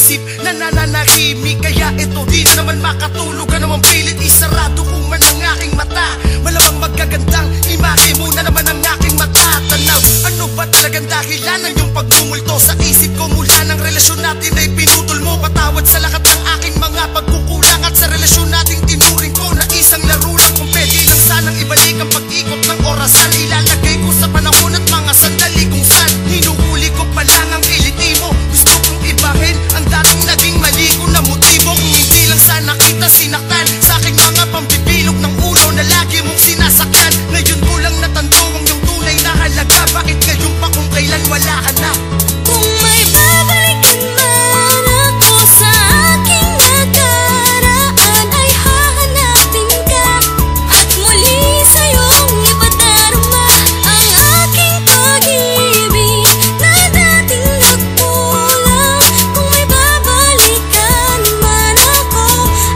isip na nananahimik. Kaya ito di na naman makatulog, anumang pilit isarado ko man ang aking mata. Malamang magagandang imahe mo na naman ang aking matatanaw. Ano ba talagang dahilan ng iyong pagmumulto sa isip ko? Mula ng relasyon natin ay pinutol mo. Patawad sa lahat ng aking mga pagkukulang, at sa relasyon nating tinuring ko na isang laro lang. Kung pwede lang sanang ibalik ang pag-ikot ng orasan, ilalagay ko sa panahon at mga sandali kung saan hinuhuli ko pa lang ang kiliti mo. Gusto kong ibahin ang dating naging mali ko na motibo. Kung hindi lang sana kita sinaktan sa aking mga pambibilog ng ulo na lagi mong sinasakyan. Ngayon ko lang natanto ang iyong tunay na halaga. Bakit ngayon pa kung kailan wala ka na? Kung may babalikan man ako sa aking nakaraan, ay hahanapin ka at muli sa'yong ipadarama ang aking pag-ibig na dating nagkulang. Kung may babalikan man ako,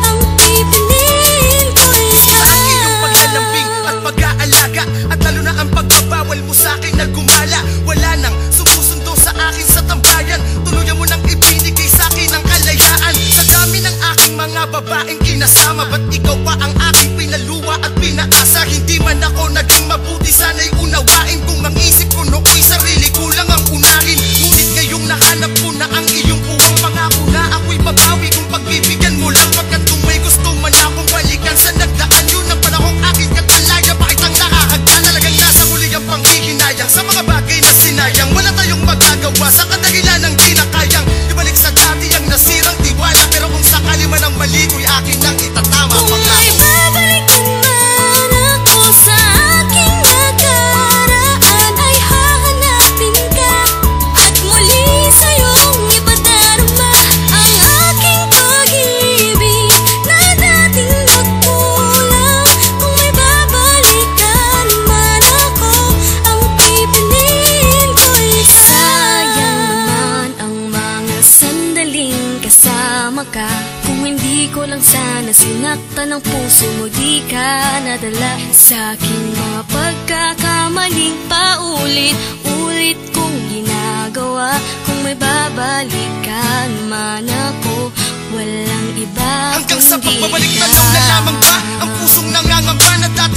ang pipiliin ko ikaw. Ang iyong paglalambing at pag-aalaga, at lalo na ang pagbabawal mo sa akin na gumala. Wala nang sumusundo sa akin sa tambayan. Tuluyan mo nang ibinigay sa akin ang kalayaan. Sa dami ng aking mga babaeng kinasama, ba't ikaw pa ang aking pinaluwa at pinaasa? Hindi man ako naging mabuti, sana'y unawain kung ang isip ko nooy sarili ko lang ang unahin. Ngunit ngayong nahanap ko na ang iyong buwang pangako na ako'y babawi kung pagbibigyan mo lang. Pagkat kung may gusto man akong balikan sa nagdaan, yun ang panahong aking katalaya. Bakit ang nakahagda? Talagang nasa huli ang panghihinayang sa mga bagay na sinayang. Wala tayong magagawa sa kadahilan ng di na kayang ibalik sa dati ang nasirang tiwala. Pero kung sakali man ang mali ko'y akin nang itatama. Kung may babalikan man ako sa aking nakaraan, ay hahanapin ka at muli sa'yong ipadarama ang aking pag-ibig na dating nagkulang. Kung may babalikan man ako, ang pipiliin ko ikaw. Sayang naman ang mga sandaling kasama ka. Kung hindi ko lang sana sinaktan ang puso mo, di ka nadala sa aking mga pagkakamaling paulit-ulit kong ginagawa. Kung may babalikan man ako, walang iba Hanggang sa kundi pagbabalik ikaw. tanaw na lamang ba ang pusong nangangamba na dati